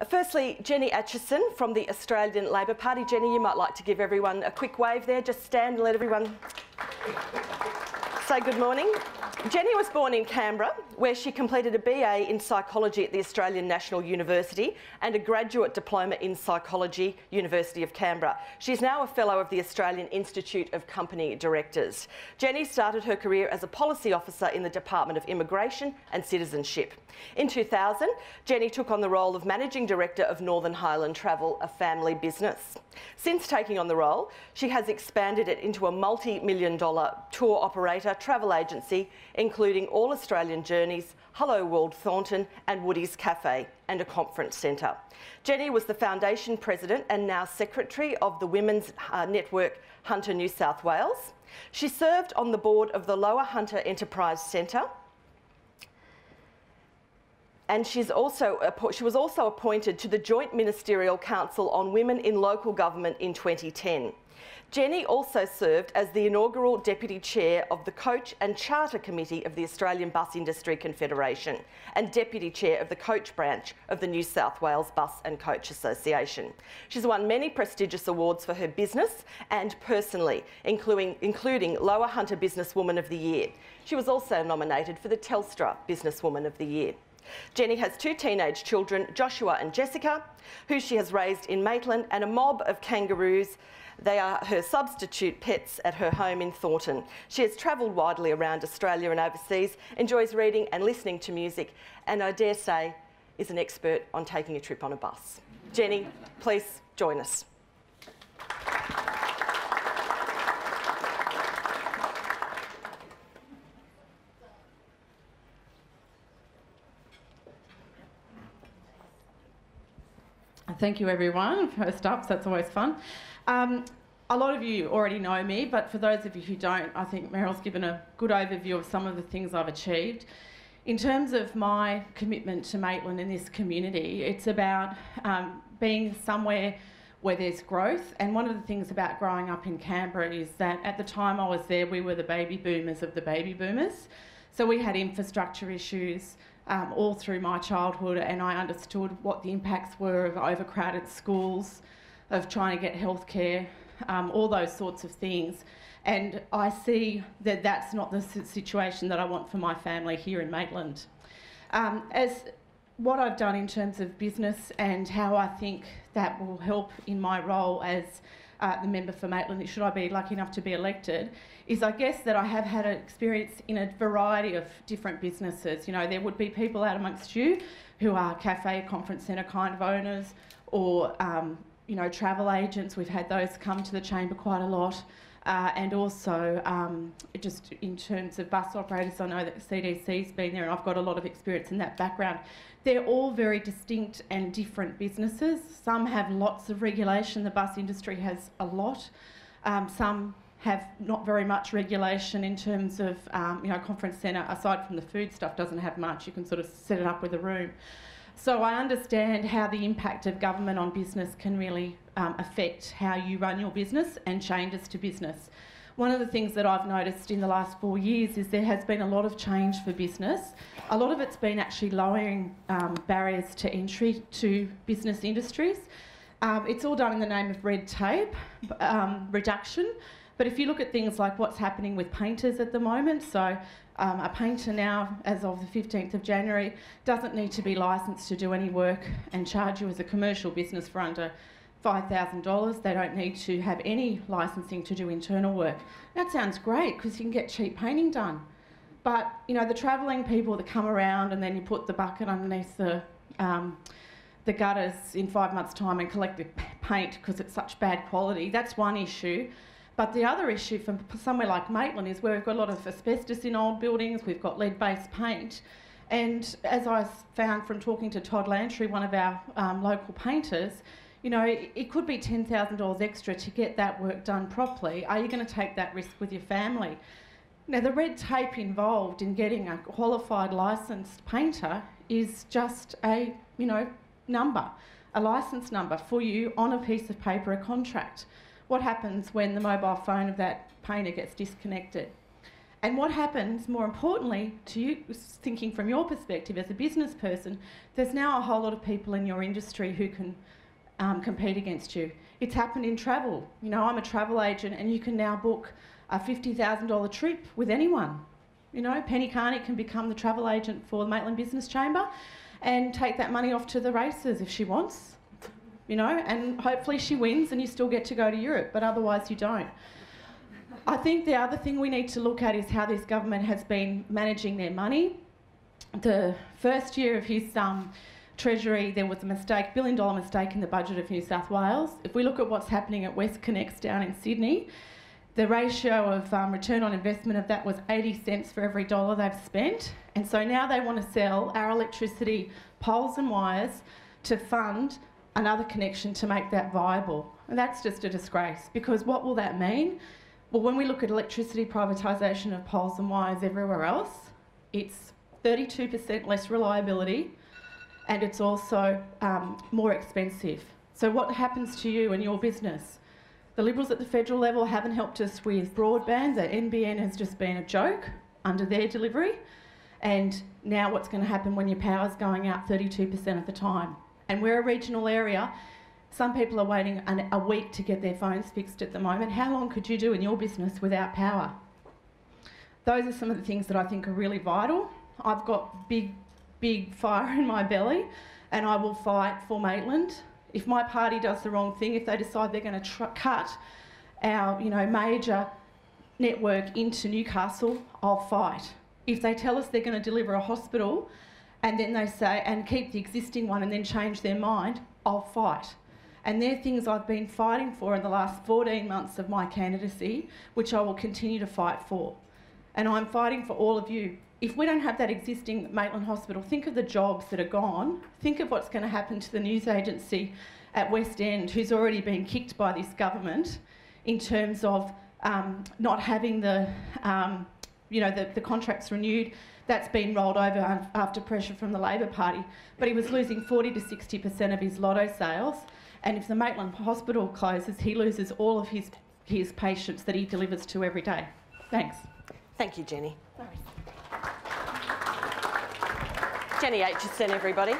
Firstly, Jenny Atchison from the Australian Labor Party. Jenny, you might like to give everyone a quick wave there. Just stand and let everyone say good morning. Jenny was born in Canberra, where she completed a BA in Psychology at the Australian National University and a graduate diploma in Psychology, University of Canberra. She's now a Fellow of the Australian Institute of Company Directors. Jenny started her career as a policy officer in the Department of Immigration and Citizenship. In 2000, Jenny took on the role of Managing Director of Northern Highland Travel, a family business. Since taking on the role, she has expanded it into a multi-million-dollar tour operator, travel agency, including All Australian Journeys, Hello World Thornton and Woody's Cafe, and a conference centre. Jenny was the foundation president and now secretary of the women's network Hunter New South Wales. She served on the board of the Lower Hunter Enterprise Centre, and she was also appointed to the Joint Ministerial Council on Women in Local Government in 2010. Jenny also served as the inaugural Deputy Chair of the Coach and Charter Committee of the Australian Bus Industry Confederation and Deputy Chair of the Coach Branch of the New South Wales Bus and Coach Association. She's won many prestigious awards for her business and personally, including Lower Hunter Businesswoman of the Year. She was also nominated for the Telstra Businesswoman of the Year. Jenny has two teenage children, Joshua and Jessica, who she has raised in Maitland, and a mob of kangaroos. They are her substitute pets at her home in Thornton. She has travelled widely around Australia and overseas, enjoys reading and listening to music, and I dare say is an expert on taking a trip on a bus. Jenny, please join us. Thank you, everyone. First up, so that's always fun. A lot of you already know me, but for those of you who don't, I think Meryl's given a good overview of some of the things I've achieved. In terms of my commitment to Maitland and this community, it's about being somewhere where there's growth. And one of the things about growing up in Canberra is that at the time I was there, we were the baby boomers of the baby boomers. So we had infrastructure issues all through my childhood, and I understood what the impacts were of overcrowded schools, of trying to get healthcare, all those sorts of things. And I see that that's not the situation that I want for my family here in Maitland. As what I've done in terms of business and how I think that will help in my role as the member for Maitland, should I be lucky enough to be elected, is I guess that I have had an experience in a variety of different businesses. You know, there would be people out amongst you who are cafe, conference centre kind of owners, or you know, travel agents. We've had those come to the chamber quite a lot. And also, just in terms of bus operators, I know that CDC's been there and I've got a lot of experience in that background. They're all very distinct and different businesses. Some have lots of regulation, the bus industry has a lot. Some have not very much regulation in terms of, you know, conference centre, aside from the food stuff, doesn't have much. You can sort of set it up with a room. So I understand how the impact of government on business can really affect how you run your business and changes to business. One of the things that I've noticed in the last 4 years is there has been a lot of change for business. A lot of it's been actually lowering barriers to entry to business industries. It's all done in the name of red tape reduction. But if you look at things like what's happening with painters at the moment, so a painter now, as of the 15th of January, doesn't need to be licensed to do any work and charge you as a commercial business for under $5,000. They don't need to have any licensing to do internal work. That sounds great because you can get cheap painting done. But, you know, the travelling people that come around and then you put the bucket underneath the gutters in 5 months' time and collect the paint because it's such bad quality, that's one issue. But the other issue for somewhere like Maitland is where we've got a lot of asbestos in old buildings, we've got lead-based paint, and as I found from talking to Todd Lantry, one of our local painters, you know, it could be $10,000 extra to get that work done properly. Are you going to take that risk with your family? Now, the red tape involved in getting a qualified licensed painter is just a, you know, number, a licence number for you on a piece of paper, a contract. What happens when the mobile phone of that painter gets disconnected? And what happens, more importantly, to you, thinking from your perspective as a business person, there's now a whole lot of people in your industry who can compete against you. It's happened in travel. You know, I'm a travel agent and you can now book a $50,000 trip with anyone. You know, Penny Carney can become the travel agent for the Maitland Business Chamber and take that money off to the races if she wants. You know, and hopefully she wins and you still get to go to Europe, but otherwise you don't. I think the other thing we need to look at is how this government has been managing their money. The first year of his Treasury, there was a mistake, $1 billion mistake in the budget of New South Wales. If we look at what's happening at WestConnex down in Sydney, the ratio of return on investment of that was 80 cents for every dollar they've spent. And so now they want to sell our electricity poles and wires to fund another connection to make that viable. And that's just a disgrace, because what will that mean? Well, when we look at electricity privatisation of poles and wires everywhere else, it's 32% less reliability and it's also more expensive. So what happens to you and your business? The Liberals at the federal level haven't helped us with broadband. The NBN has just been a joke under their delivery. And now what's going to happen when your power's going out 32% of the time? And we're a regional area. Some people are waiting a week to get their phones fixed at the moment. How long could you do in your business without power? Those are some of the things that I think are really vital. I've got big fire in my belly and I will fight for Maitland. If my party does the wrong thing, if they decide they're going to cut our major network into Newcastle, I'll fight. If they tell us they're going to deliver a hospital and then they say, and keep the existing one and then change their mind, I'll fight. And they're things I've been fighting for in the last 14 months of my candidacy, which I will continue to fight for. And I'm fighting for all of you. If we don't have that existing Maitland Hospital, think of the jobs that are gone. Think of what's going to happen to the news agency at West End, who's already been kicked by this government in terms of not having the contracts renewed. That's been rolled over after pressure from the Labor Party. But he was losing 40 to 60% of his lotto sales. And if the Maitland Hospital closes, he loses all of his patients that he delivers to every day. Thanks. Thank you, Jenny. Sorry. Jenny Aitchison, everybody.